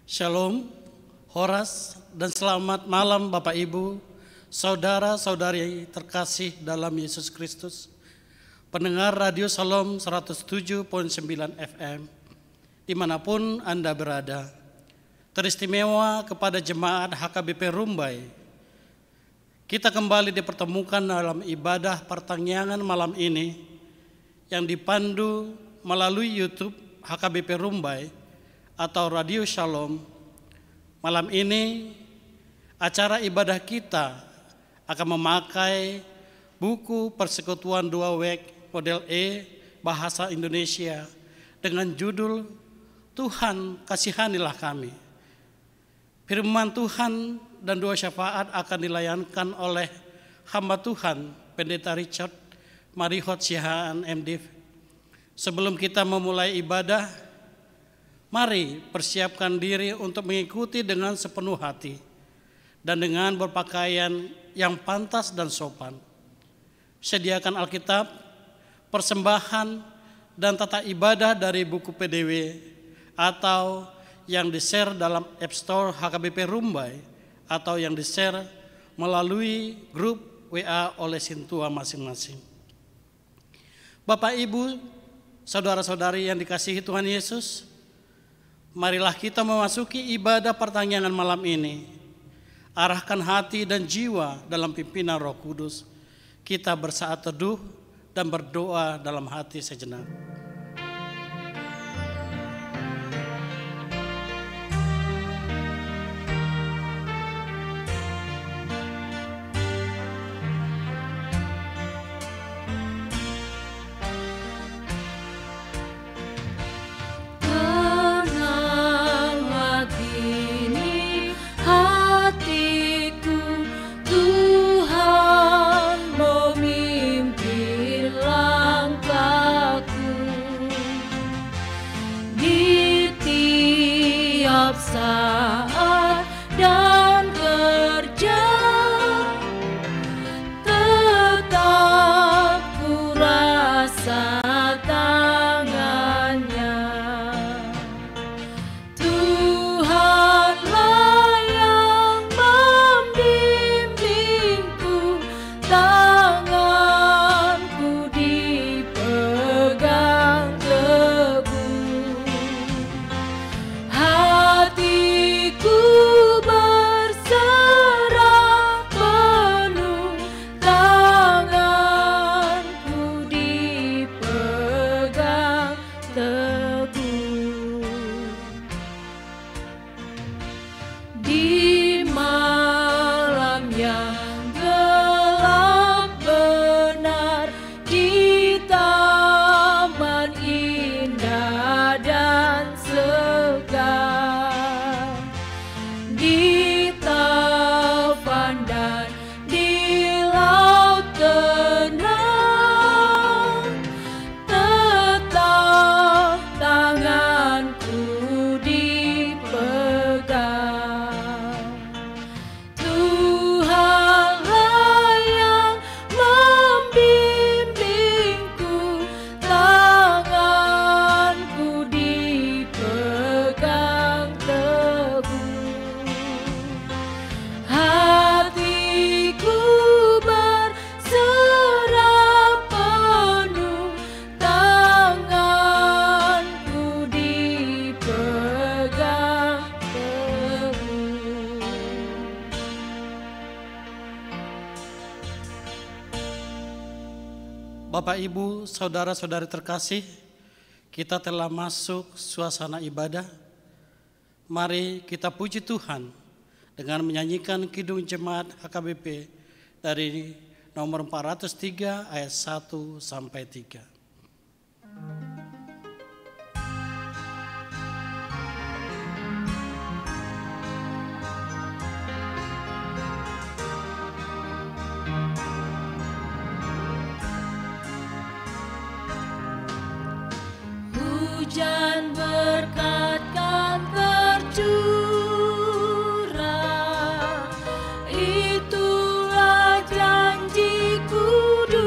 Shalom, Horas, dan selamat malam Bapak Ibu, saudara-saudari terkasih dalam Yesus Kristus, pendengar Radio Shalom 107.9 FM, dimanapun Anda berada. Teristimewa kepada jemaat HKBP Rumbai, kita kembali dipertemukan dalam ibadah pertanyaan malam ini yang dipandu melalui YouTube HKBP Rumbai atau Radio Shalom. Malam ini acara ibadah kita akan memakai buku Persekutuan 2 Wek model E bahasa Indonesia dengan judul Tuhan Kasihanilah Kami. Firman Tuhan dan doa syafaat akan dilayankan oleh hamba Tuhan Pendeta Richard Marihot Sihaan MDiv. Sebelum kita memulai ibadah, mari persiapkan diri untuk mengikuti dengan sepenuh hati dan dengan berpakaian yang pantas dan sopan. Sediakan Alkitab, persembahan, dan tata ibadah dari buku PDW atau yang di-share dalam App Store HKBP Rumbai atau yang di-share melalui grup WA oleh Sintua masing-masing. Bapak, Ibu, saudara-saudari yang dikasihi Tuhan Yesus, marilah kita memasuki ibadah pertanyaan malam ini. Arahkan hati dan jiwa dalam pimpinan Roh Kudus. Kita bersaat teduh dan berdoa dalam hati sejenak. Bapak, Ibu, saudara-saudari terkasih, kita telah masuk suasana ibadah. Mari kita puji Tuhan dengan menyanyikan Kidung Jemaat HKBP dari nomor 403 ayat 1 sampai 3. Hujan berkat kan tercurah, itulah janji kudus.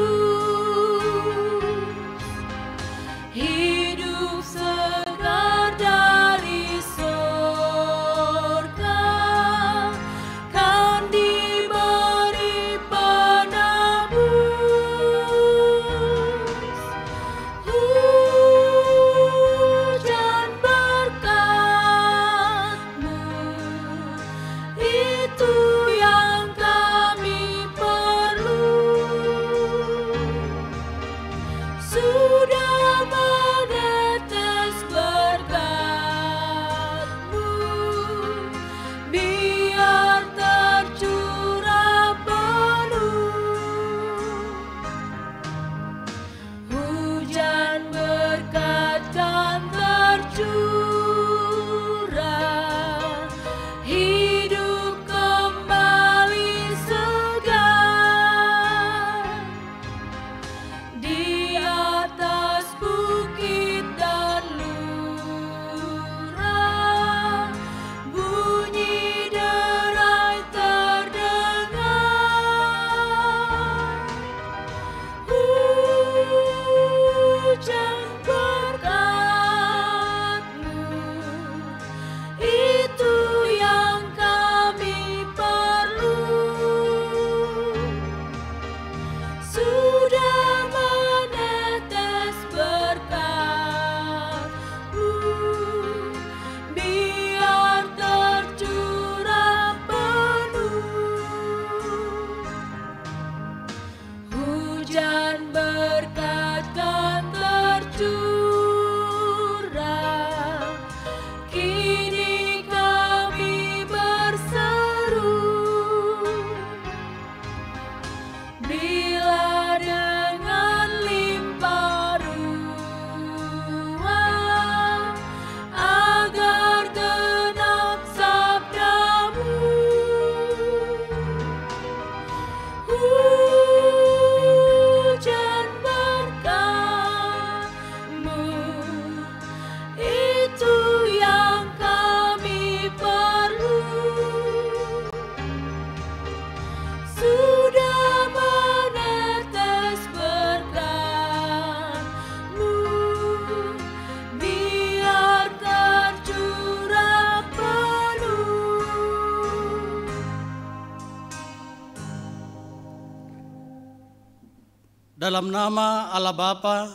Dalam nama Allah Bapa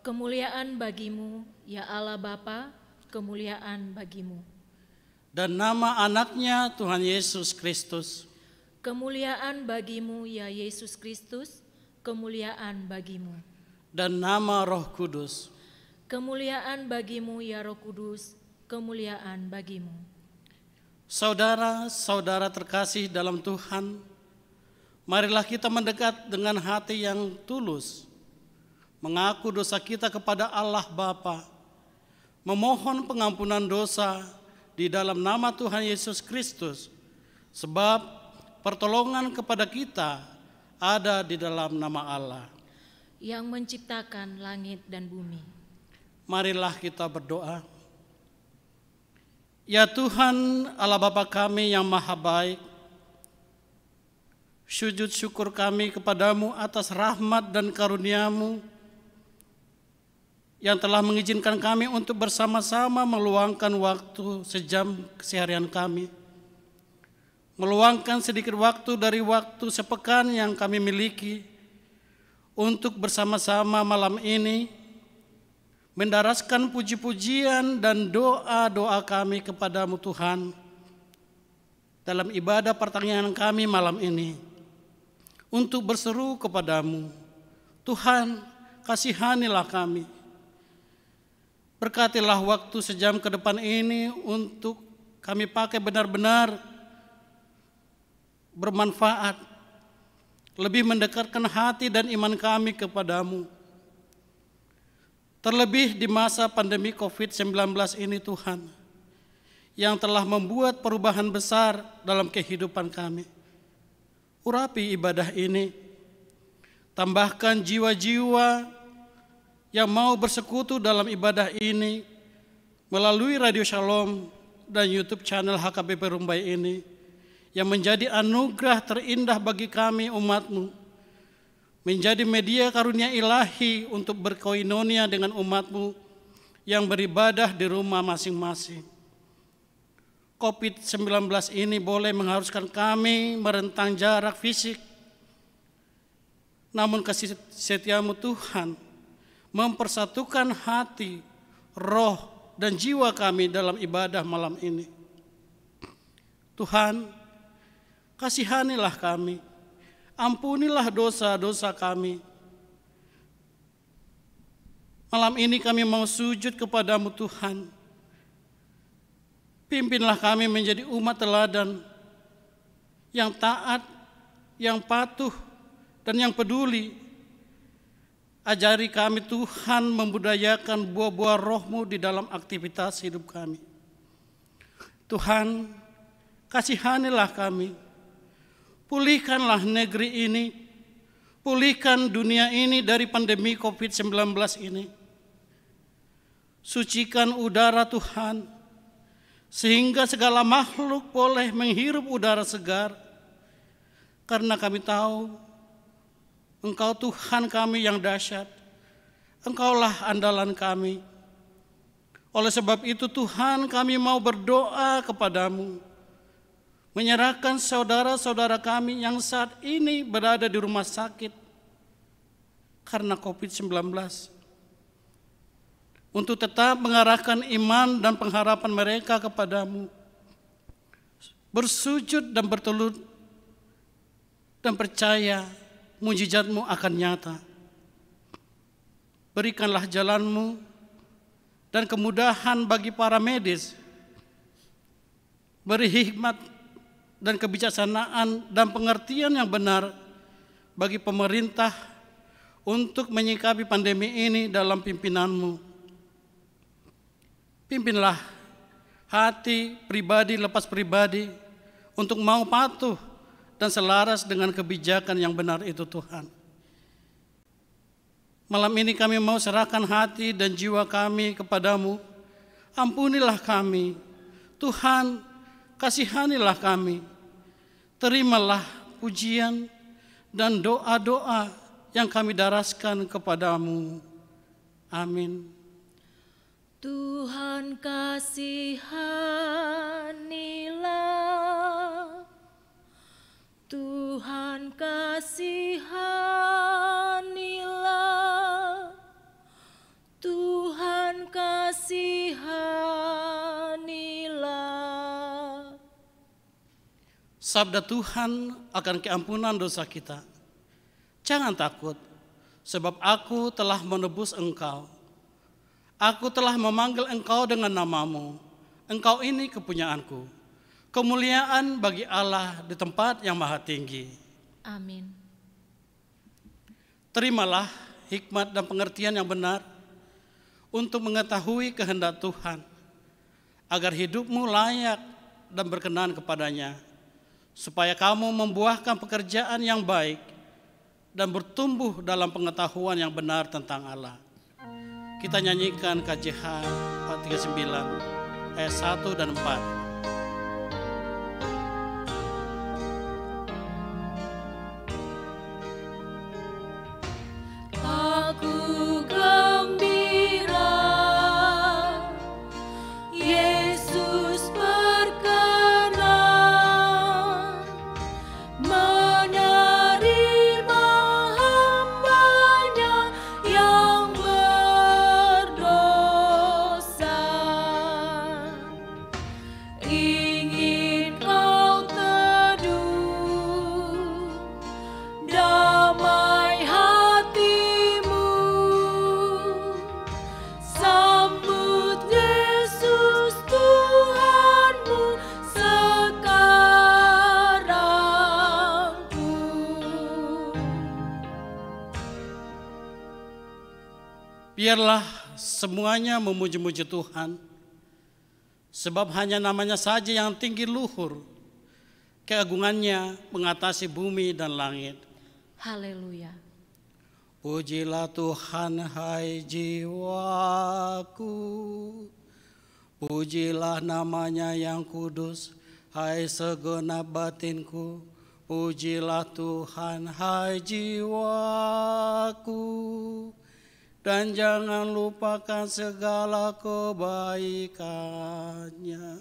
Kemuliaan bagimu, ya Allah Bapa, kemuliaan bagimu. dan nama anaknya Tuhan Yesus Kristus, Kemuliaan bagimu, ya Yesus Kristus, kemuliaan bagimu. dan nama Roh Kudus. Kemuliaan bagimu, ya Roh Kudus, kemuliaan bagimu. Saudara-saudara terkasih dalam Tuhan, marilah kita mendekat dengan hati yang tulus, mengaku dosa kita kepada Allah Bapa, memohon pengampunan dosa di dalam nama Tuhan Yesus Kristus, sebab pertolongan kepada kita ada di dalam nama Allah Yang menciptakan langit dan bumi. Marilah kita berdoa. Ya Tuhan Allah Bapa kami yang maha baik, sujud syukur kami kepadamu atas rahmat dan karunia-Mu yang telah mengizinkan kami untuk bersama-sama meluangkan waktu sejam keseharian kami, meluangkan sedikit waktu dari waktu sepekan yang kami miliki untuk bersama-sama malam ini mendaraskan puji-pujian dan doa-doa kami kepadamu Tuhan dalam ibadah pertanyaan kami malam ini, untuk berseru kepadamu, Tuhan kasihanilah kami. Berkatilah waktu sejam ke depan ini untuk kami pakai benar-benar bermanfaat, lebih mendekatkan hati dan iman kami kepadamu. Terlebih di masa pandemi COVID-19 ini Tuhan, yang telah membuat perubahan besar dalam kehidupan kami. Urapi ibadah ini, tambahkan jiwa-jiwa yang mau bersekutu dalam ibadah ini melalui Radio Shalom dan YouTube channel HKBP Rumbai ini, yang menjadi anugerah terindah bagi kami umat-Mu, menjadi media karunia ilahi untuk berkoinonia dengan umat-Mu yang beribadah di rumah masing-masing. COVID-19 ini boleh mengharuskan kami merentang jarak fisik, namun kasih setia-Mu Tuhan mempersatukan hati, roh, dan jiwa kami dalam ibadah malam ini. Tuhan, kasihanilah kami, ampunilah dosa-dosa kami. Malam ini kami mau sujud kepadamu Tuhan. Pimpinlah kami menjadi umat teladan yang taat, yang patuh, dan yang peduli. Ajari kami Tuhan membudayakan buah-buah roh-Mu di dalam aktivitas hidup kami. Tuhan, kasihanilah kami. Pulihkanlah negeri ini, pulihkan dunia ini dari pandemi COVID-19 ini. Sucikan udara Tuhan, sehingga segala makhluk boleh menghirup udara segar. Karena kami tahu, Engkau Tuhan kami yang dahsyat, Engkaulah andalan kami. Oleh sebab itu Tuhan, kami mau berdoa kepadamu, menyerahkan saudara-saudara kami yang saat ini berada di rumah sakit karena COVID-19, untuk tetap mengarahkan iman dan pengharapan mereka kepadamu, bersujud dan bertelut, dan percaya mujizat-Mu akan nyata. Berikanlah jalan-Mu dan kemudahan bagi para medis, beri hikmat dan kebijaksanaan dan pengertian yang benar bagi pemerintah untuk menyikapi pandemi ini dalam pimpinan-Mu. Pimpinlah hati pribadi lepas pribadi untuk mau patuh dan selaras dengan kebijakan yang benar itu Tuhan. Malam ini kami mau serahkan hati dan jiwa kami kepadamu. Ampunilah kami, Tuhan, kasihanilah kami. Terimalah pujian dan doa-doa yang kami daraskan kepadamu. Amin. Tuhan kasihanilah, Tuhan kasihanilah. Sabda Tuhan akan keampunan dosa kita. Jangan takut, sebab aku telah menebus engkau. Aku telah memanggil engkau dengan namamu. Engkau ini kepunyaanku. Kemuliaan bagi Allah di tempat yang maha tinggi. Amin. Terimalah hikmat dan pengertian yang benar untuk mengetahui kehendak Tuhan, agar hidupmu layak dan berkenan kepadanya, supaya kamu membuahkan pekerjaan yang baik dan bertumbuh dalam pengetahuan yang benar tentang Allah. Kita nyanyikan KJH 439 ayat 1 dan 4. Biarlah semuanya memuji-muji Tuhan, sebab hanya namanya saja yang tinggi luhur, keagungannya mengatasi bumi dan langit. Haleluya. Pujilah Tuhan hai jiwaku, pujilah namanya yang kudus hai segenap batinku. Pujilah Tuhan hai jiwaku, dan jangan lupakan segala kebaikannya.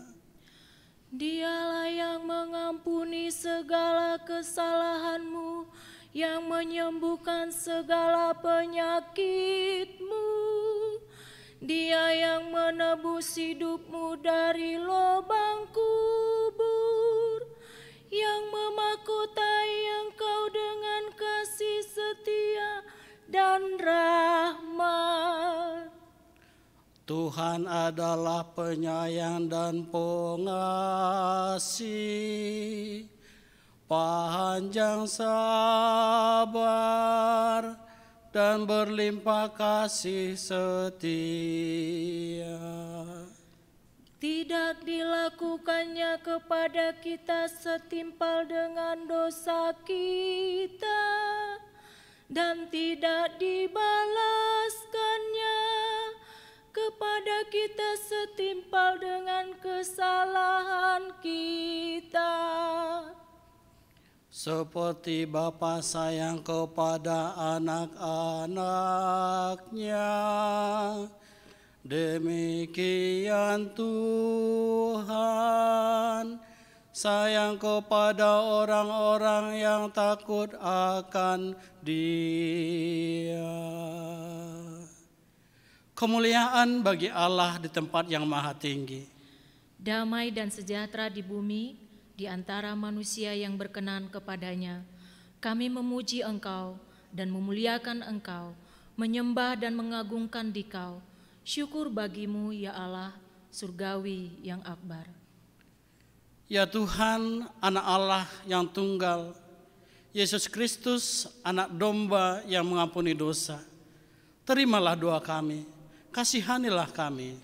Dialah yang mengampuni segala kesalahanmu, yang menyembuhkan segala penyakitmu. Dia yang menebus hidupmu dari lubang kubur, yang memahkotai engkau dengan kasih setia dan rahmat. Tuhan adalah penyayang dan pengasih, panjang sabar dan berlimpah kasih setia. Tidak dilakukannya kepada kita setimpal dengan dosa kita, dan tidak dibalaskannya kepada kita setimpal dengan kesalahan kita. Seperti Bapa sayang kepada anak-anaknya, demikian Tuhan sayang kepada orang-orang yang takut akan Dia. Kemuliaan bagi Allah di tempat yang maha tinggi. Damai dan sejahtera di bumi di antara manusia yang berkenan kepadanya. Kami memuji Engkau dan memuliakan Engkau, menyembah dan mengagungkan Dikau. Syukur bagimu ya Allah, surgawi yang akbar. Ya Tuhan, anak Allah yang tunggal, Yesus Kristus, anak domba yang mengampuni dosa. Terimalah doa kami, kasihanilah kami.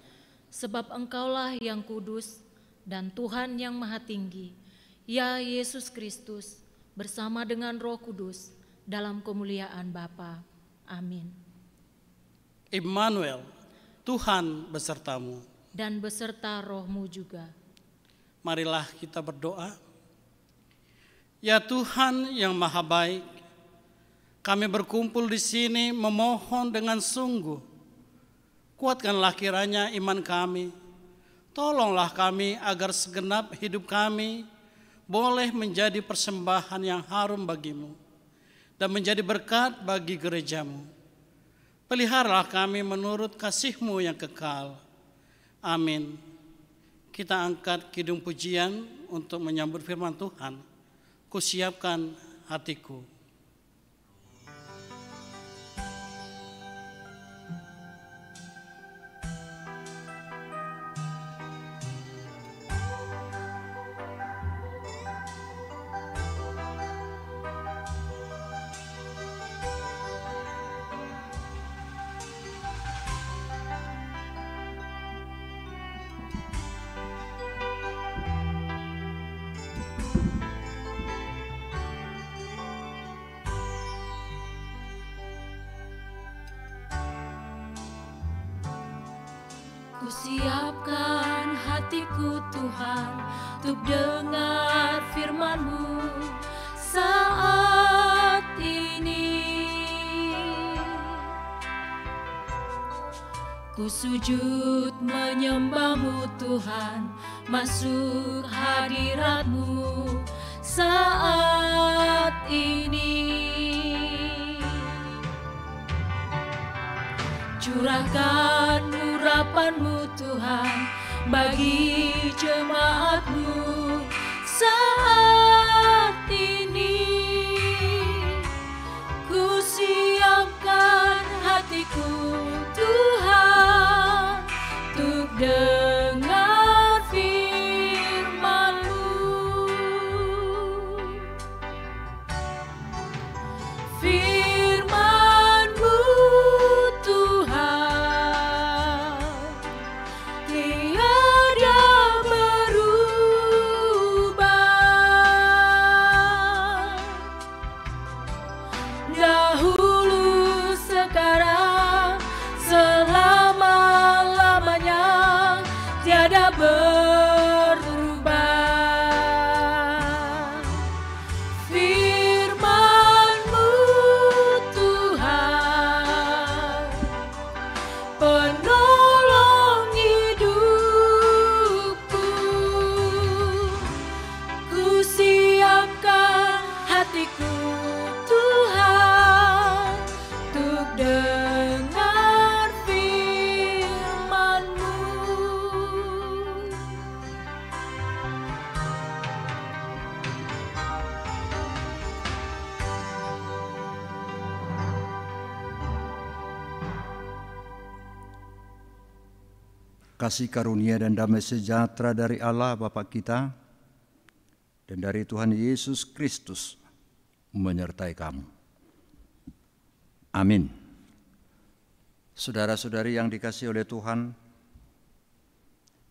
Sebab Engkaulah yang kudus dan Tuhan yang maha tinggi, ya Yesus Kristus, bersama dengan Roh Kudus, dalam kemuliaan Bapa. Amin. Immanuel, Tuhan besertamu. Dan beserta rohmu juga. Marilah kita berdoa. Ya Tuhan yang maha baik, kami berkumpul di sini memohon dengan sungguh. Kuatkanlah kiranya iman kami. Tolonglah kami agar segenap hidup kami boleh menjadi persembahan yang harum bagimu dan menjadi berkat bagi gerejamu. Peliharalah kami menurut kasih-Mu yang kekal. Amin. Kita angkat kidung pujian untuk menyambut firman Tuhan. kusiapkan hatiku. Kusiapkan hatiku Tuhan untuk dengar firman-Mu saat ini. Ku sujud menyembah-Mu Tuhan, masuk hadirat-Mu saat ini. Curahkan urapan-Mu Tuhan bagi jemaat-Mu saat ini. Ku siapkan hatiku Tuhan untuk dengar firman-Mu. Firman-Mu Tuhan tiada berubah. Dahulu, sekarang, selama-lamanya tiada berubah. Firman-Mu Tuhan, penolong hidupku. Ku siapkan hatiku Tuhan untuk dengar firman-Mu. Kasih karunia dan damai sejahtera dari Allah Bapa kita dan dari Tuhan Yesus Kristus menyertai kamu. Amin. Saudara-saudari yang dikasihi oleh Tuhan,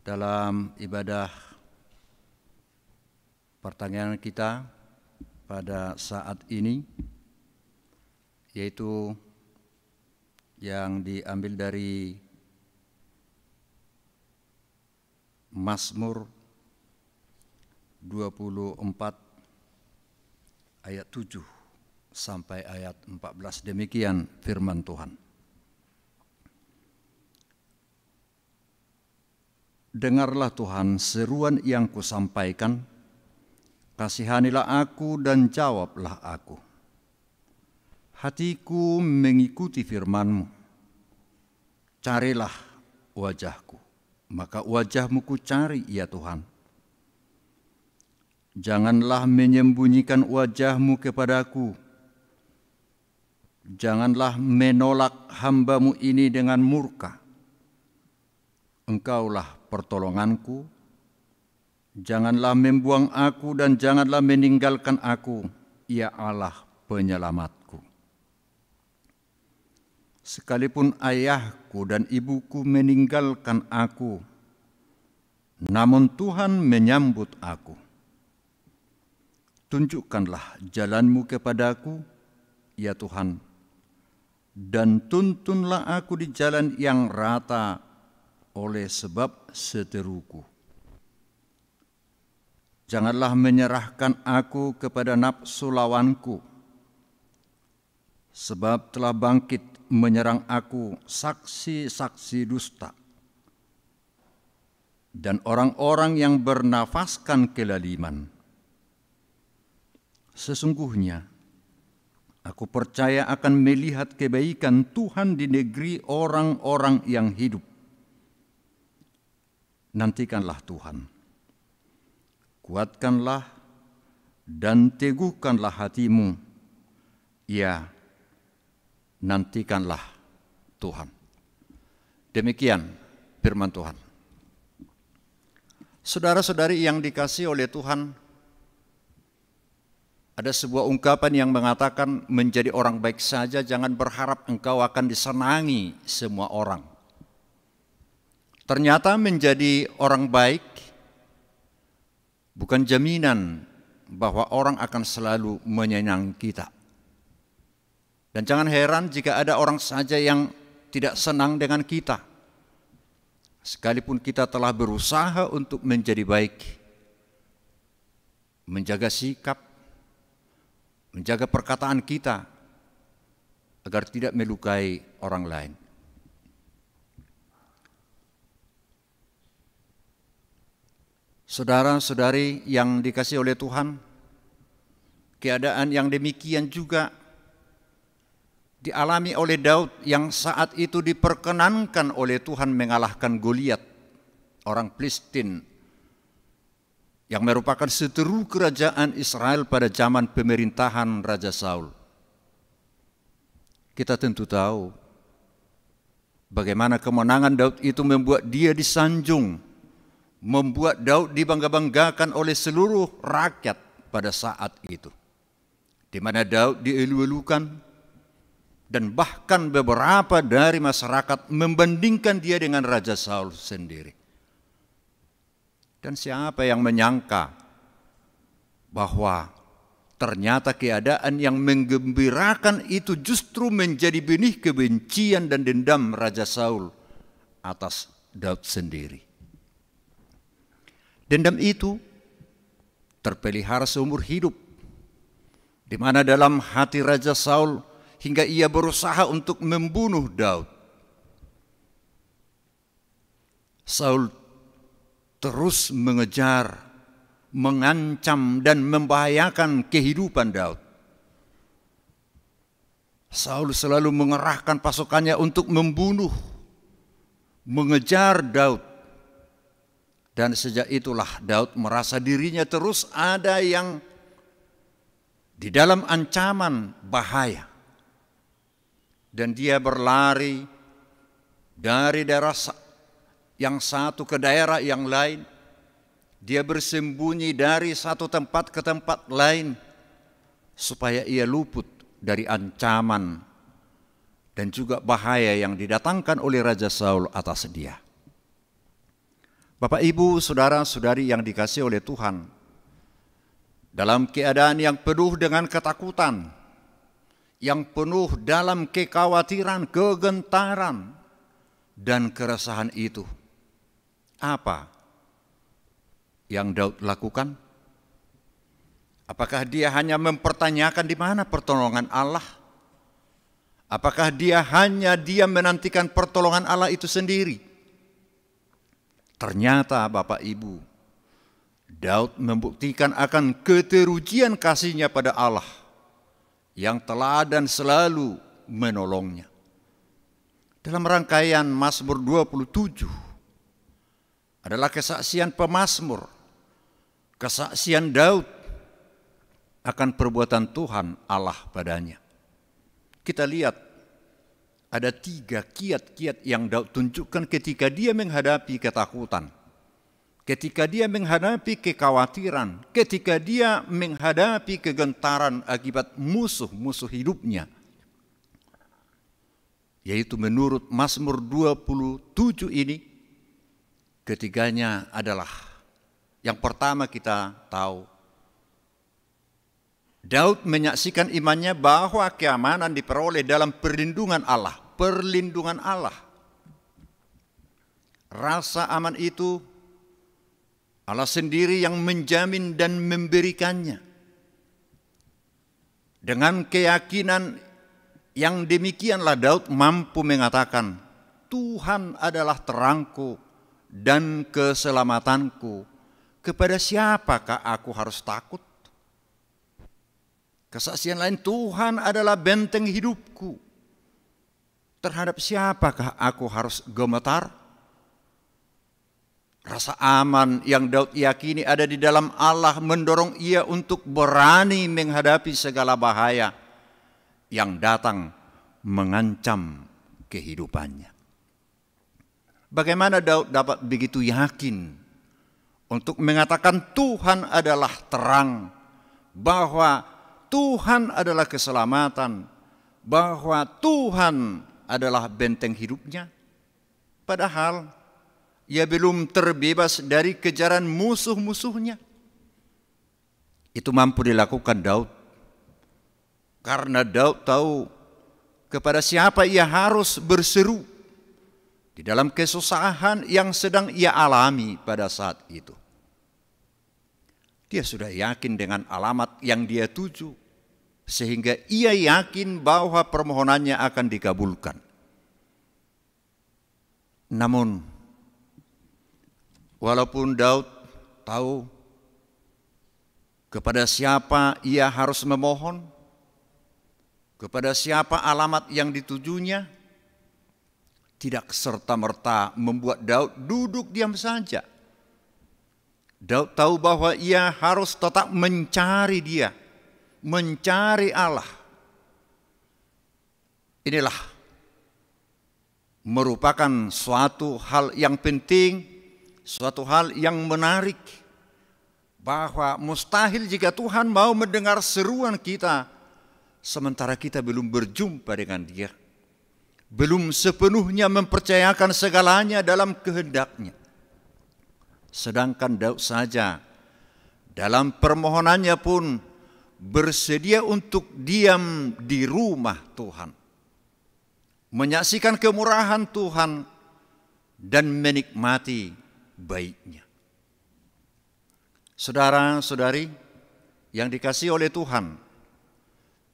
dalam ibadah pertanyaan kita pada saat ini, yaitu yang diambil dari Mazmur 24 ayat 7 sampai ayat 14. Demikian firman Tuhan. Dengarlah Tuhan seruan yang kusampaikan, kasihanilah aku dan jawablah aku. Hatiku mengikuti firman-Mu. Carilah wajah-Ku, maka wajah-Mu ku cari, ya Tuhan. Janganlah menyembunyikan wajah-Mu kepadaku. Janganlah menolak hamba-Mu ini dengan murka. Engkaulah pertolonganku. Janganlah membuang aku dan janganlah meninggalkan aku, ya Allah penyelamatku. Sekalipun ayahku dan ibuku meninggalkan aku, namun Tuhan menyambut aku. Tunjukkanlah jalan-Mu kepadaku, ya Tuhan, dan tuntunlah aku di jalan yang rata oleh sebab seteruku. Janganlah menyerahkan aku kepada nafsu lawanku, sebab telah bangkit menyerang aku saksi-saksi dusta dan orang-orang yang bernafaskan kelaliman. Sesungguhnya aku percaya akan melihat kebaikan Tuhan di negeri orang-orang yang hidup. Nantikanlah Tuhan, kuatkanlah dan teguhkanlah hatimu, ya nantikanlah Tuhan. Demikian firman Tuhan. Saudara-saudari yang dikasihi oleh Tuhan, ada sebuah ungkapan yang mengatakan, menjadi orang baik saja jangan berharap engkau akan disenangi semua orang. Ternyata menjadi orang baik bukan jaminan bahwa orang akan selalu menyenangi kita. Dan jangan heran jika ada orang saja yang tidak senang dengan kita, sekalipun kita telah berusaha untuk menjadi baik, menjaga sikap, menjaga perkataan kita agar tidak melukai orang lain. Saudara-saudari yang dikasihi oleh Tuhan, keadaan yang demikian juga dialami oleh Daud yang saat itu diperkenankan oleh Tuhan mengalahkan Goliat, orang Filistin yang merupakan seteru kerajaan Israel pada zaman pemerintahan Raja Saul. Kita tentu tahu bagaimana kemenangan Daud itu membuat dia disanjung, membuat Daud dibangga-banggakan oleh seluruh rakyat pada saat itu, di mana Daud dielu-elukan dan bahkan beberapa dari masyarakat membandingkan dia dengan Raja Saul sendiri. Dan siapa yang menyangka bahwa ternyata keadaan yang menggembirakan itu justru menjadi benih kebencian dan dendam Raja Saul atas Daud sendiri. Dendam itu terpelihara seumur hidup, di mana dalam hati Raja Saul hingga ia berusaha untuk membunuh Daud. Saul terus mengejar, mengancam dan membahayakan kehidupan Daud. Saul selalu mengerahkan pasukannya untuk membunuh, mengejar Daud. Dan sejak itulah Daud merasa dirinya terus ada yang di dalam ancaman bahaya. Dan dia berlari dari daerah yang satu ke daerah yang lain. Dia bersembunyi dari satu tempat ke tempat lain supaya ia luput dari ancaman dan juga bahaya yang didatangkan oleh Raja Saul atas dia. Bapak, Ibu, saudara-saudari yang dikasihi oleh Tuhan, dalam keadaan yang penuh dengan ketakutan, yang penuh dalam kekhawatiran, kegentaran, dan keresahan itu, apa yang Daud lakukan? Apakah dia hanya mempertanyakan di mana pertolongan Allah? Apakah dia hanya menantikan pertolongan Allah itu sendiri? Ternyata Bapak Ibu, Daud membuktikan akan keterujian kasihnya pada Allah yang teladan selalu menolongnya. Dalam rangkaian Mazmur 27 adalah kesaksian pemazmur, kesaksian Daud akan perbuatan Tuhan Allah padanya. Kita lihat ada 3 kiat-kiat yang Daud tunjukkan ketika dia menghadapi ketakutan, ketika dia menghadapi kekhawatiran, ketika dia menghadapi kegentaran akibat musuh-musuh hidupnya. Yaitu menurut Mazmur 27 ini, ketiganya adalah, yang pertama kita tahu, Daud menyaksikan imannya bahwa keamanan diperoleh dalam perlindungan Allah. Perlindungan Allah. Rasa aman itu Allah sendiri yang menjamin dan memberikannya. Dengan keyakinan yang demikianlah Daud mampu mengatakan, Tuhan adalah terangku dan keselamatanku. Kepada siapakah aku harus takut? Kesaksian lain, Tuhan adalah benteng hidupku. Terhadap siapakah aku harus gemetar? Rasa aman yang Daud yakini ada di dalam Allah mendorong ia untuk berani menghadapi segala bahaya yang datang mengancam kehidupannya. Bagaimana Daud dapat begitu yakin untuk mengatakan Tuhan adalah terang, bahwa Tuhan adalah keselamatan, bahwa Tuhan adalah benteng hidupnya? Padahal ia belum terbebas dari kejaran musuh-musuhnya. Itu mampu dilakukan Daud karena Daud tahu kepada siapa ia harus berseru di dalam kesusahan yang sedang ia alami pada saat itu. Dia sudah yakin dengan alamat yang dia tuju, sehingga ia yakin bahwa permohonannya akan dikabulkan. Namun, walaupun Daud tahu kepada siapa ia harus memohon, kepada siapa alamat yang ditujunya, tidak serta-merta membuat Daud duduk diam saja. Daud tahu bahwa ia harus tetap mencari Dia, mencari Allah. Inilah merupakan suatu hal yang penting, suatu hal yang menarik, bahwa mustahil jika Tuhan mau mendengar seruan kita sementara kita belum berjumpa dengan Dia, belum sepenuhnya mempercayakan segalanya dalam kehendak-Nya. Sedangkan Daud saja dalam permohonannya pun bersedia untuk diam di rumah Tuhan, menyaksikan kemurahan Tuhan dan menikmati baiknya. Saudara-saudari yang dikasihi oleh Tuhan,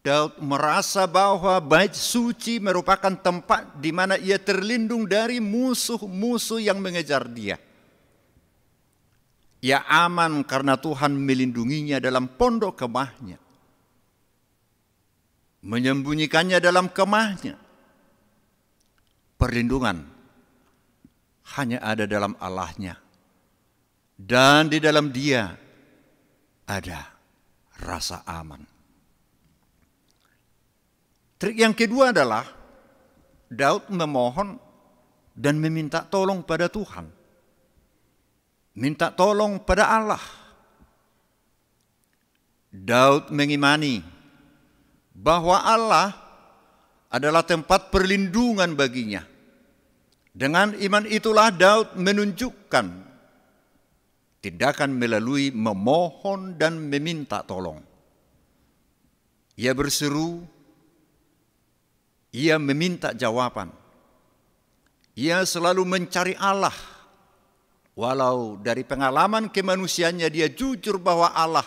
Daud merasa bahwa bait suci merupakan tempat di mana ia terlindung dari musuh-musuh yang mengejar dia. Ia aman karena Tuhan melindunginya dalam pondok kemahnya, menyembunyikannya dalam kemahnya. Perlindungan hanya ada dalam Allah-Nya, dan di dalam Dia ada rasa aman. Trik yang kedua adalah Daud memohon dan meminta tolong pada Tuhan. Minta tolong pada Allah. Daud mengimani bahwa Allah adalah tempat perlindungan baginya. Dengan iman itulah Daud menunjukkan tindakan melalui memohon dan meminta tolong. Ia berseru, ia meminta jawaban. Ia selalu mencari Allah. Walau dari pengalaman kemanusiaannya dia jujur bahwa Allah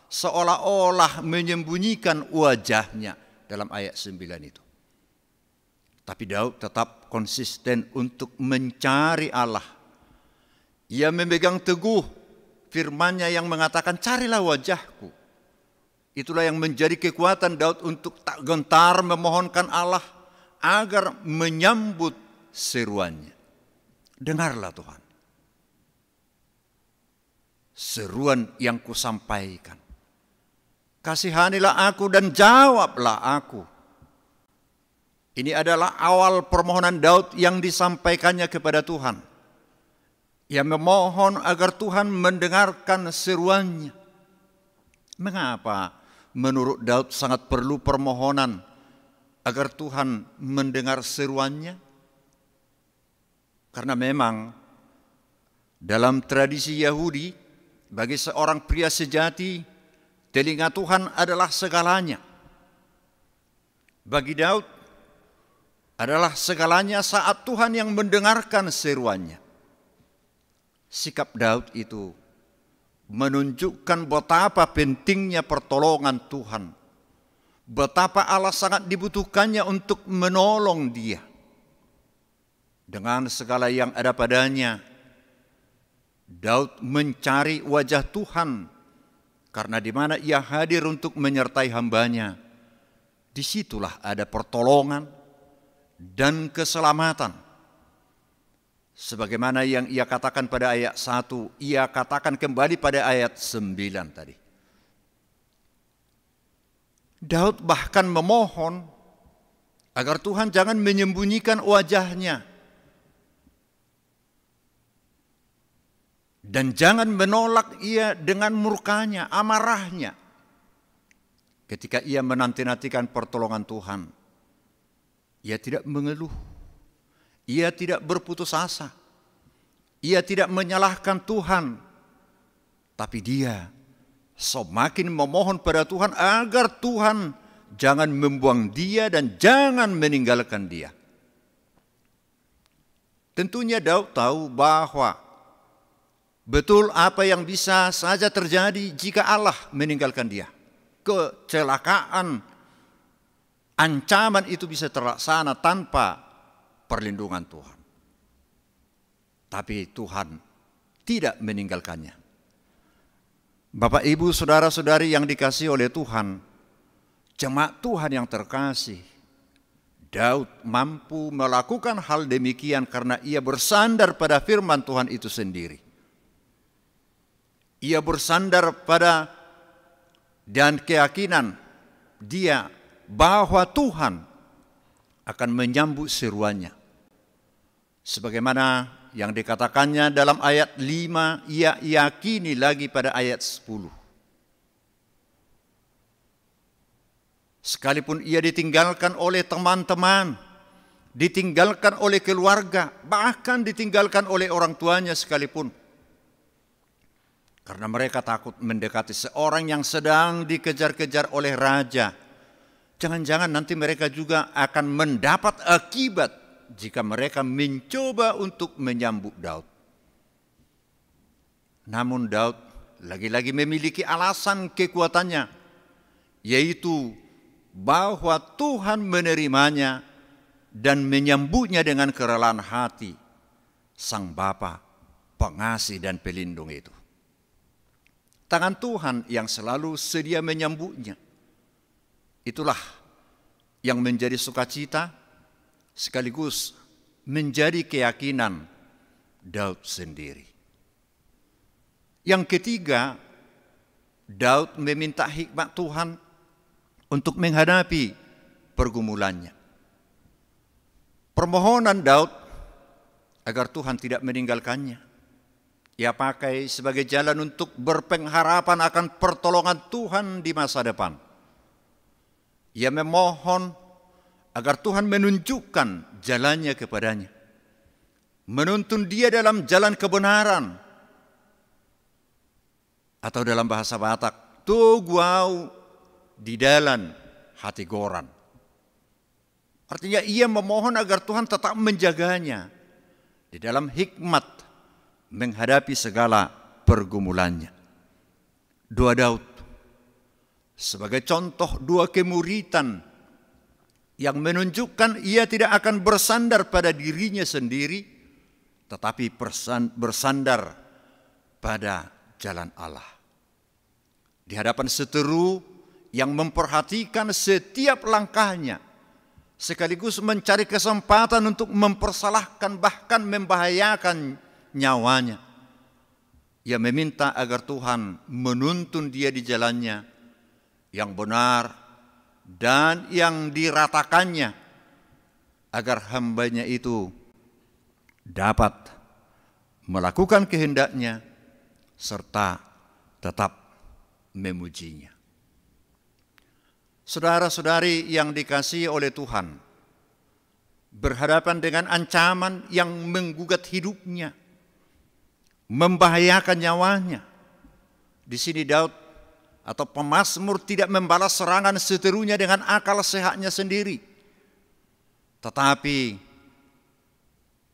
seolah-olah menyembunyikan wajahnya dalam ayat 9 itu. Tapi Daud tetap konsisten untuk mencari Allah. Ia memegang teguh firman-Nya yang mengatakan, carilah wajahku. Itulah yang menjadi kekuatan Daud untuk tak gentar memohonkan Allah agar menyambut seruannya. Dengarlah Tuhan, seruan yang kusampaikan. Kasihanilah aku dan jawablah aku. Ini adalah awal permohonan Daud yang disampaikannya kepada Tuhan. Ia memohon agar Tuhan mendengarkan seruannya. Mengapa menurut Daud sangat perlu permohonan agar Tuhan mendengar seruannya? Karena memang dalam tradisi Yahudi, bagi seorang pria sejati, telinga Tuhan adalah segalanya. Bagi Daud adalah segalanya saat Tuhan yang mendengarkan seruannya. Sikap Daud itu menunjukkan betapa pentingnya pertolongan Tuhan, betapa Allah sangat dibutuhkannya untuk menolong dia. Dengan segala yang ada padanya, Daud mencari wajah Tuhan, karena di mana ia hadir untuk menyertai hamba-Nya, disitulah ada pertolongan dan keselamatan. Sebagaimana yang ia katakan pada ayat 1, ia katakan kembali pada ayat 9 tadi. Daud bahkan memohon agar Tuhan jangan menyembunyikan wajahnya dan jangan menolak ia dengan murkanya, amarahnya. Ketika ia menanti-nantikan pertolongan Tuhan, ia tidak mengeluh, ia tidak berputus asa, ia tidak menyalahkan Tuhan, tapi dia semakin memohon pada Tuhan agar Tuhan jangan membuang dia dan jangan meninggalkan dia. Tentunya Daud tahu bahwa betul apa yang bisa saja terjadi jika Allah meninggalkan dia. Kecelakaan, ancaman itu bisa terlaksana tanpa perlindungan Tuhan. Tapi Tuhan tidak meninggalkannya. Bapak, Ibu, saudara-saudari yang dikasihi oleh Tuhan, jemaat Tuhan yang terkasih, Daud mampu melakukan hal demikian karena ia bersandar pada firman Tuhan itu sendiri. Ia bersandar pada dan keyakinan dia bahwa Tuhan akan menyambut seruannya. Sebagaimana yang dikatakannya dalam ayat 5, ia yakini lagi pada ayat 10. Sekalipun ia ditinggalkan oleh teman-teman, ditinggalkan oleh keluarga, bahkan ditinggalkan oleh orang tuanya sekalipun. Karena mereka takut mendekati seorang yang sedang dikejar-kejar oleh raja. Jangan-jangan nanti mereka juga akan mendapat akibat jika mereka mencoba untuk menyambut Daud. Namun Daud lagi-lagi memiliki alasan kekuatannya, yaitu bahwa Tuhan menerimanya dan menyambutnya dengan kerelaan hati, Sang Bapa, pengasih dan pelindung itu. Tangan Tuhan yang selalu sedia menyambutnya. Itulah yang menjadi sukacita sekaligus menjadi keyakinan Daud sendiri. Yang ketiga, Daud meminta hikmat Tuhan untuk menghadapi pergumulannya. Permohonan Daud agar Tuhan tidak meninggalkannya, ia pakai sebagai jalan untuk berpengharapan akan pertolongan Tuhan di masa depan. Ia memohon agar Tuhan menunjukkan jalannya kepadanya, menuntun dia dalam jalan kebenaran, atau dalam bahasa Batak, tuguau di dalam hati goran. Artinya ia memohon agar Tuhan tetap menjaganya di dalam hikmat menghadapi segala pergumulannya. Doa Daud sebagai contoh dua kemuritan yang menunjukkan ia tidak akan bersandar pada dirinya sendiri, tetapi bersandar pada jalan Allah. Di hadapan seteru yang memperhatikan setiap langkahnya, sekaligus mencari kesempatan untuk mempersalahkan bahkan membahayakan nyawanya. Ia meminta agar Tuhan menuntun dia di jalannya yang benar dan yang diratakannya, agar hambanya itu dapat melakukan kehendaknya serta tetap memujinya. Saudara-saudari yang dikasihi oleh Tuhan, berhadapan dengan ancaman yang menggugat hidupnya, membahayakan nyawanya. Di sini Daud atau pemazmur tidak membalas serangan seterunya dengan akal sehatnya sendiri, tetapi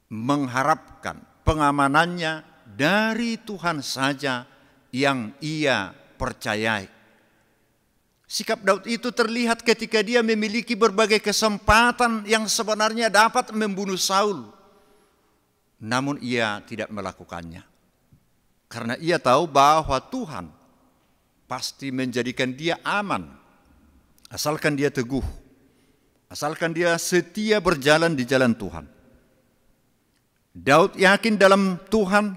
mengharapkan pengamanannya dari Tuhan saja yang ia percayai. Sikap Daud itu terlihat ketika dia memiliki berbagai kesempatan yang sebenarnya dapat membunuh Saul, namun ia tidak melakukannya karena ia tahu bahwa Tuhan pasti menjadikan dia aman, asalkan dia teguh, asalkan dia setia berjalan di jalan Tuhan. Daud yakin dalam Tuhan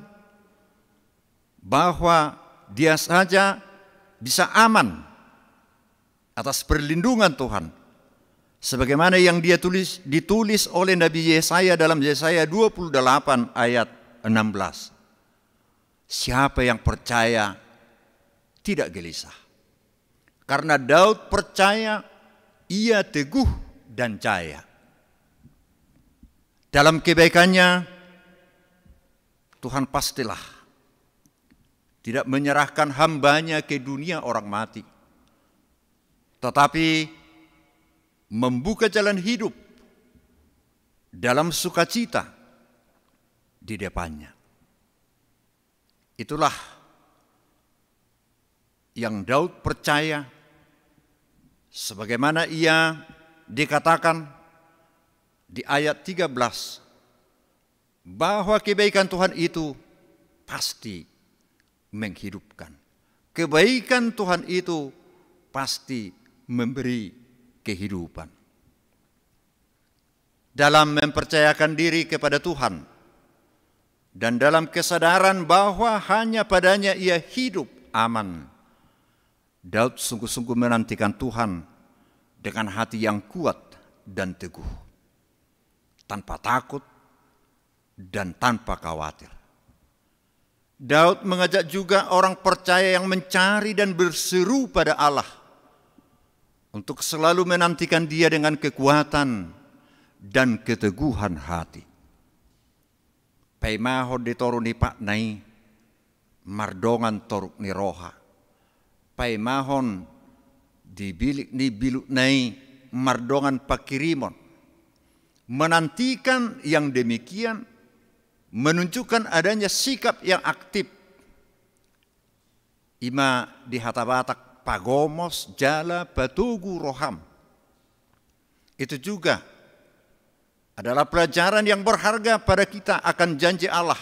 bahwa dia saja bisa aman atas perlindungan Tuhan. Sebagaimana yang ditulis oleh Nabi Yesaya dalam Yesaya 28 ayat 16. Siapa yang percaya tidak gelisah. Karena Daud percaya ia teguh dan jaya. Dalam kebaikannya Tuhan pastilah tidak menyerahkan hambanya ke dunia orang mati, tetapi membuka jalan hidup dalam sukacita di depannya. Itulah yang Daud percaya, sebagaimana ia dikatakan di ayat 13, bahwa kebaikan Tuhan itu pasti menghidupkan. Kebaikan Tuhan itu pasti memberi kehidupan. Dalam mempercayakan diri kepada Tuhan dan dalam kesadaran bahwa hanya padanya ia hidup aman, Daud sungguh-sungguh menantikan Tuhan dengan hati yang kuat dan teguh, tanpa takut dan tanpa khawatir. Daud mengajak juga orang percaya yang mencari dan berseru pada Allah untuk selalu menantikan Dia dengan kekuatan dan keteguhan hati. Paimahon ditoruni paknai mardongan toruk ni roha. Paimahon dibilik ni biluk nai mardongan pakirimon. Menantikan yang demikian menunjukkan adanya sikap yang aktif. Ima di hatabatak pagomos jala batugu roham. Itu juga adalah pelajaran yang berharga pada kita akan janji Allah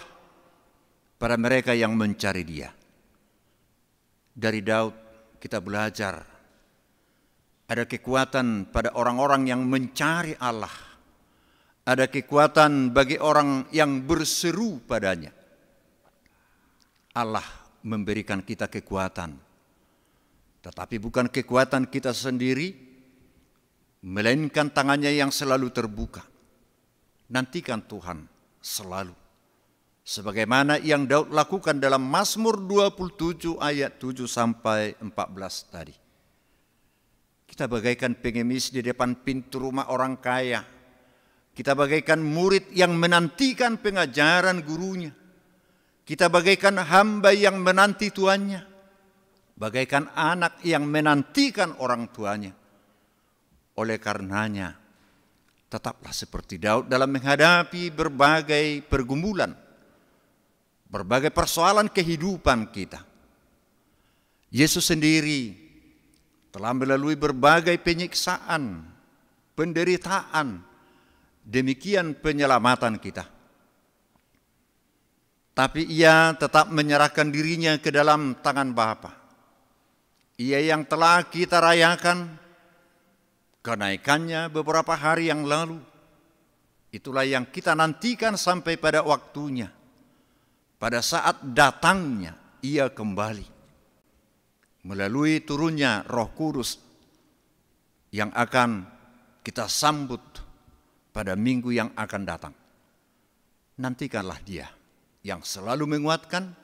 pada mereka yang mencari Dia. Dari Daud kita belajar ada kekuatan pada orang-orang yang mencari Allah. Ada kekuatan bagi orang yang berseru padanya. Allah memberikan kita kekuatan, tetapi bukan kekuatan kita sendiri, melainkan tangannya yang selalu terbuka. Nantikan Tuhan selalu. Sebagaimana yang Daud lakukan dalam Mazmur 27 ayat 7 sampai 14 tadi. Kita bagaikan pengemis di depan pintu rumah orang kaya. Kita bagaikan murid yang menantikan pengajaran gurunya. Kita bagaikan hamba yang menanti tuannya. Bagaikan anak yang menantikan orang tuanya. Oleh karenanya, tetaplah seperti Daud dalam menghadapi berbagai pergumulan, berbagai persoalan kehidupan kita. Yesus sendiri telah melalui berbagai penyiksaan, penderitaan, demikian penyelamatan kita. Tapi ia tetap menyerahkan dirinya ke dalam tangan Bapa. Ia yang telah kita rayakan kenaikannya beberapa hari yang lalu. Itulah yang kita nantikan sampai pada waktunya. Pada saat datangnya ia kembali. Melalui turunnya Roh Kudus yang akan kita sambut pada minggu yang akan datang. Nantikanlah Dia yang selalu menguatkan.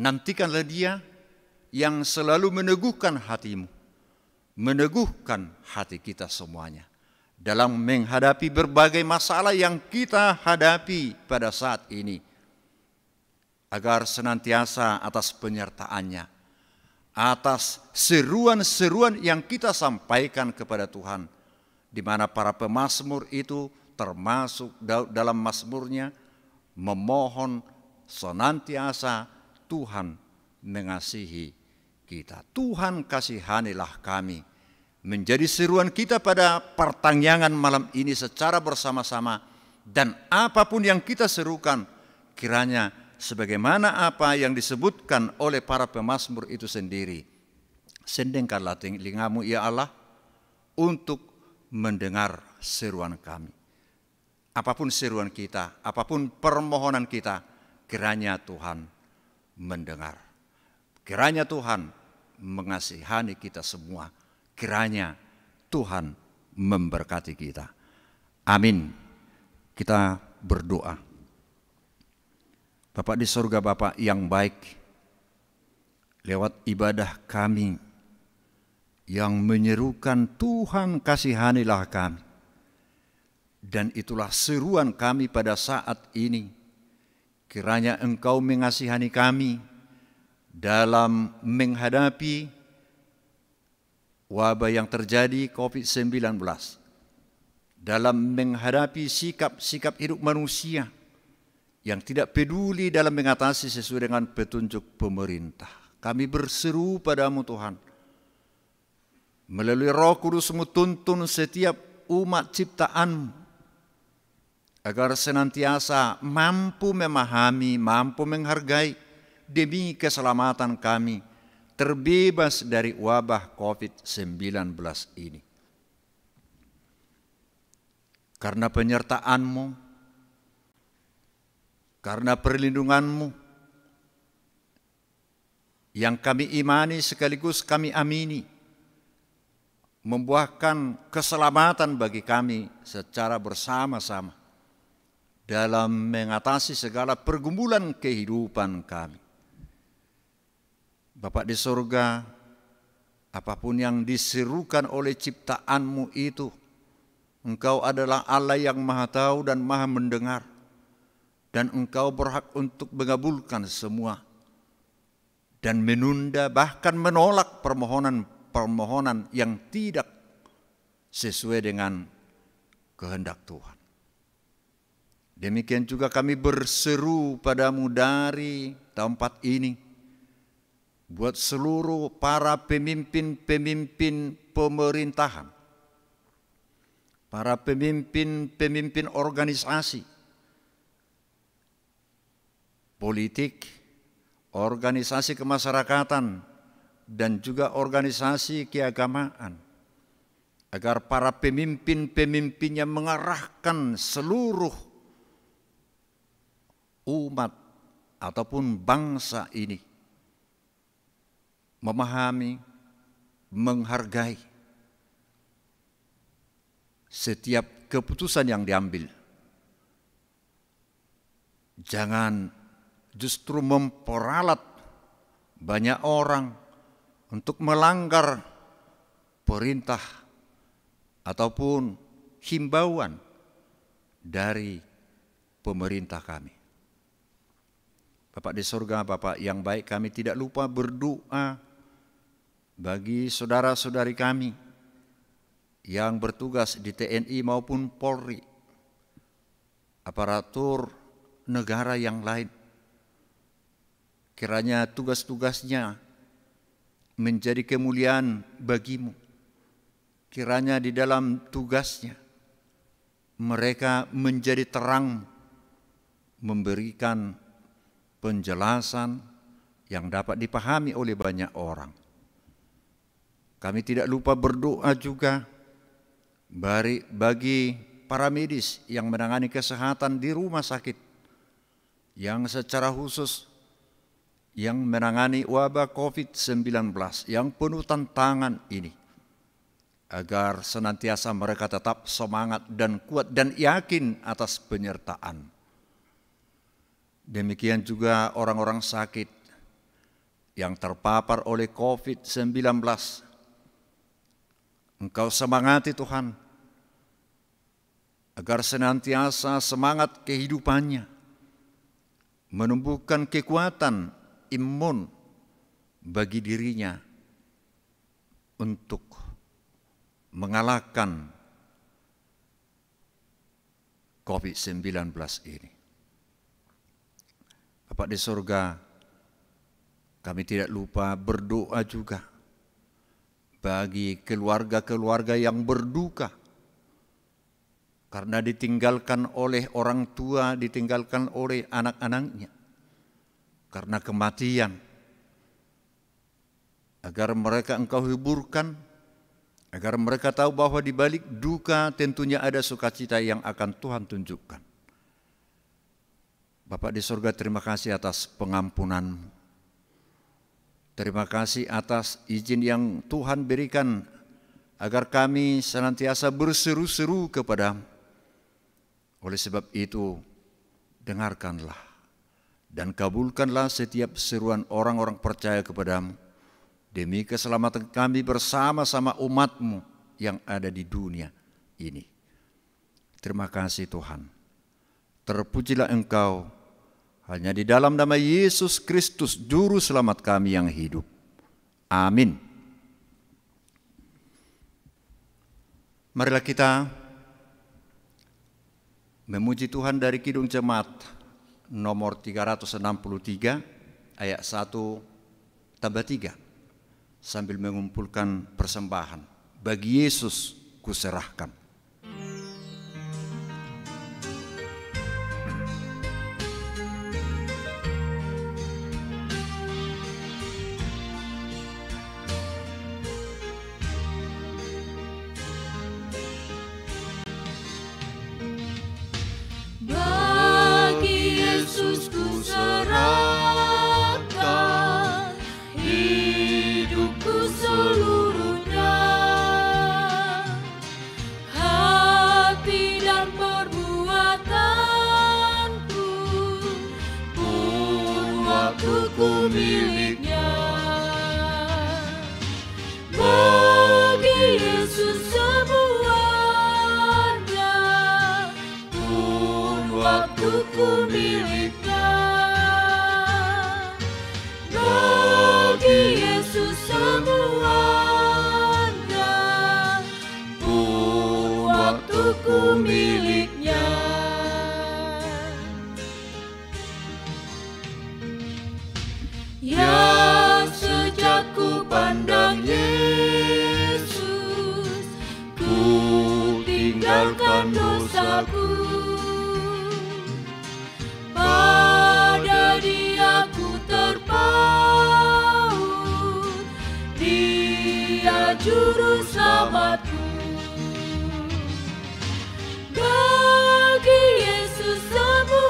Nantikanlah Dia yang selalu meneguhkan hatimu. Meneguhkan hati kita semuanya. Dalam menghadapi berbagai masalah yang kita hadapi pada saat ini. Agar senantiasa atas penyertaannya. Atas seruan-seruan yang kita sampaikan kepada Tuhan. Di mana para pemazmur itu termasuk dalam mazmurnya memohon senantiasa Tuhan mengasihi kita. Tuhan kasihanilah kami. Menjadi seruan kita pada pertanyaan malam ini secara bersama-sama. Dan apapun yang kita serukan kiranya sebagaimana apa yang disebutkan oleh para pemazmur itu sendiri. Sendengkanlah telingamu ya Allah untuk mendengar seruan kami. apapun seruan kita, apapun permohonan kita, kiranya Tuhan mendengar. Kiranya Tuhan mengasihani kita semua. Kiranya Tuhan memberkati kita. Amin. Kita berdoa. Bapa di surga, Bapa yang baik, lewat ibadah kami yang menyerukan Tuhan kasihanilah kami. Dan itulah seruan kami pada saat ini. Kiranya Engkau mengasihani kami dalam menghadapi wabah yang terjadi COVID-19. Dalam menghadapi sikap-sikap hidup manusia yang tidak peduli dalam mengatasi sesuai dengan petunjuk pemerintah. Kami berseru padamu Tuhan, melalui Roh Kudus-Mu tuntun setiap umat ciptaan agar senantiasa mampu memahami, mampu menghargai demi keselamatan kami terbebas dari wabah COVID-19 ini. Karena penyertaan-Mu, karena perlindungan-Mu yang kami imani sekaligus kami amini, membuahkan keselamatan bagi kami secara bersama-sama dalam mengatasi segala pergumulan kehidupan kami. Bapa di surga, apapun yang diserukan oleh ciptaan-Mu itu, Engkau adalah Allah yang Maha Tahu dan Maha Mendengar, dan Engkau berhak untuk mengabulkan semua dan menunda bahkan menolak permohonan yang tidak sesuai dengan kehendak Tuhan. Demikian juga kami berseru padamu dari tempat ini, buat seluruh para pemimpin-pemimpin pemerintahan, para pemimpin-pemimpin organisasi, politik, organisasi kemasyarakatan, dan juga organisasi keagamaan, agar para pemimpin-pemimpinnya mengarahkan seluruh umat ataupun bangsa ini memahami, menghargai setiap keputusan yang diambil. Jangan justru memperalat banyak orang untuk melanggar perintah ataupun himbauan dari pemerintah kami. Bapak di surga, Bapak yang baik, kami tidak lupa berdoa bagi saudara-saudari kami yang bertugas di TNI maupun Polri, aparatur negara yang lain. Kiranya tugas-tugasnya menjadi kemuliaan bagimu. Kiranya di dalam tugasnya mereka menjadi terang, memberikan penjelasan yang dapat dipahami oleh banyak orang. Kami tidak lupa berdoa juga bagi para medis yang menangani kesehatan di rumah sakit, yang secara khusus yang menangani wabah COVID-19 yang penuh tantangan ini, agar senantiasa mereka tetap semangat dan kuat dan yakin atas penyertaan. Demikian juga orang-orang sakit yang terpapar oleh COVID-19. Engkau semangati Tuhan, agar senantiasa semangat kehidupannya, menumbuhkan kekuatan imun bagi dirinya untuk mengalahkan COVID-19 ini. Bapak di surga, kami tidak lupa berdoa juga bagi keluarga-keluarga yang berduka karena ditinggalkan oleh orang tua, ditinggalkan oleh anak-anaknya karena kematian, agar mereka Engkau hiburkan, agar mereka tahu bahwa di balik duka tentunya ada sukacita yang akan Tuhan tunjukkan. Bapa di surga, terima kasih atas pengampunan. Terima kasih atas izin yang Tuhan berikan agar kami senantiasa berseru-seru kepada-Mu. Oleh sebab itu, dengarkanlah dan kabulkanlah setiap seruan orang-orang percaya kepada-Mu demi keselamatan kami bersama-sama umat-Mu yang ada di dunia ini. Terima kasih Tuhan. Terpujilah Engkau, hanya di dalam nama Yesus Kristus, Juru Selamat kami yang hidup. Amin. Marilah kita memuji Tuhan dari Kidung Jemaat nomor 363 ayat 1 tambah 3 sambil mengumpulkan persembahan. Bagi Yesus kuserahkan. Miliknya, bagi Yesus semuanya, pun waktuku miliknya. Bagi Yesus semuanya, pun waktuku miliknya. Ya, sejak ku pandang Yesus, ku tinggalkan dosaku. Pada Dia ku terpaut, Dia juru selamatku. Bagi Yesus semuanya,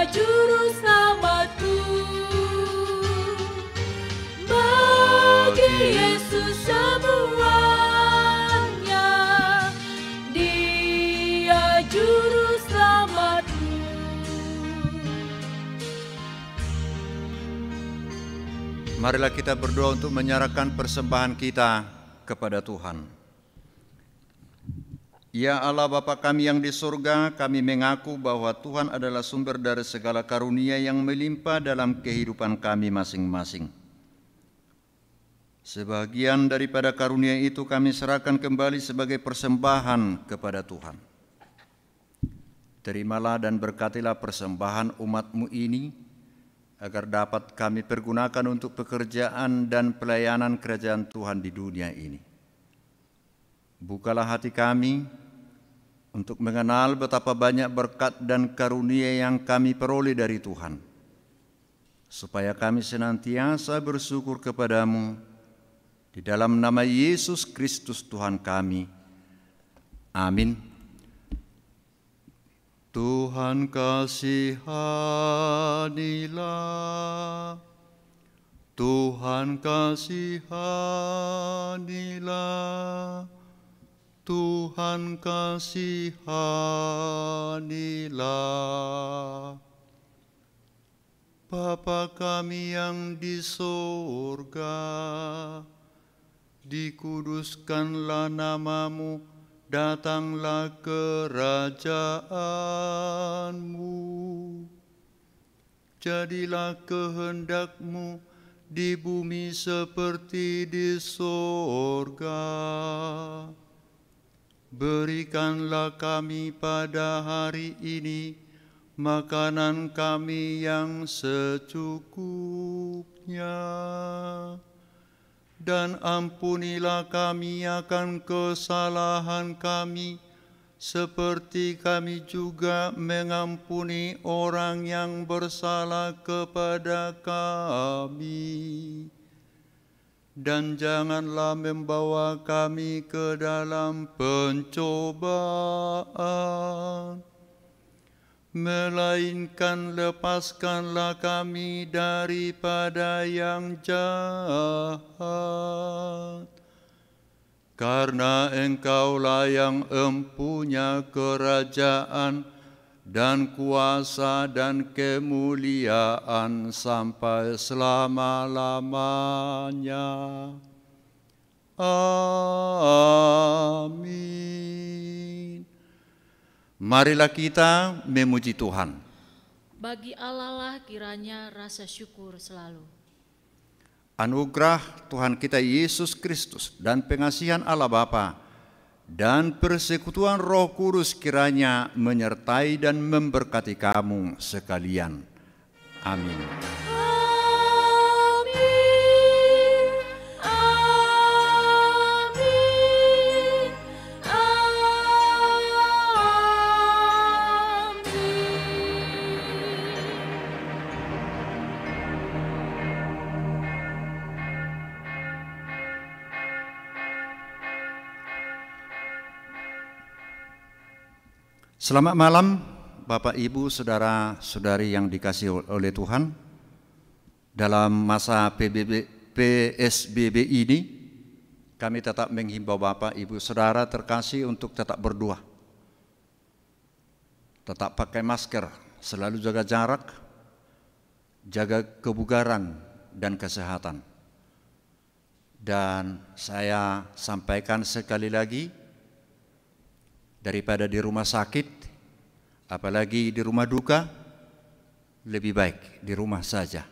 Juru Selamatku. Bagi Yesus semuanya, Dia Juru Selamatku. Marilah kita berdoa untuk menyerahkan persembahan kita kepada Tuhan. Ya Allah Bapa kami yang di surga, kami mengaku bahwa Tuhan adalah sumber dari segala karunia yang melimpah dalam kehidupan kami masing-masing. Sebagian daripada karunia itu kami serahkan kembali sebagai persembahan kepada Tuhan. Terimalah dan berkatilah persembahan umat-Mu ini, agar dapat kami pergunakan untuk pekerjaan dan pelayanan kerajaan Tuhan di dunia ini. Bukalah hati kami untuk mengenal betapa banyak berkat dan karunia yang kami peroleh dari Tuhan, supaya kami senantiasa bersyukur kepadamu di dalam nama Yesus Kristus Tuhan kami. Amin. Tuhan kasihanilah, Tuhan kasihanilah, Tuhan kasihanilah. Bapa kami yang di surga, dikuduskanlah nama-Mu, datanglah kerajaan-Mu. Jadilah kehendak-Mu di bumi seperti di surga. Berikanlah kami pada hari ini makanan kami yang secukupnya, dan ampunilah kami akan kesalahan kami, seperti kami juga mengampuni orang yang bersalah kepada kami. dan janganlah membawa kami ke dalam pencobaan, melainkan lepaskanlah kami daripada yang jahat. Karena Engkaulah yang empunya kerajaan dan kuasa dan kemuliaan sampai selama-lamanya. Amin. Marilah kita memuji Tuhan. Bagi Allah lah kiranya rasa syukur selalu. Anugerah Tuhan kita Yesus Kristus dan pengasihan Allah Bapa dan persekutuan Roh Kudus kiranya menyertai dan memberkati kamu sekalian. Amin. Selamat malam Bapak Ibu Saudara-saudari yang dikasihi oleh Tuhan. Dalam masa PSBB ini kami tetap menghimbau Bapak Ibu Saudara terkasih untuk tetap berdoa. Tetap pakai masker, selalu jaga jarak, jaga kebugaran dan kesehatan. Dan saya sampaikan sekali lagi, daripada di rumah sakit, apalagi di rumah duka, lebih baik di rumah saja.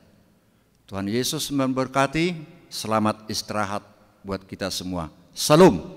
Tuhan Yesus memberkati, selamat istirahat buat kita semua. Salam.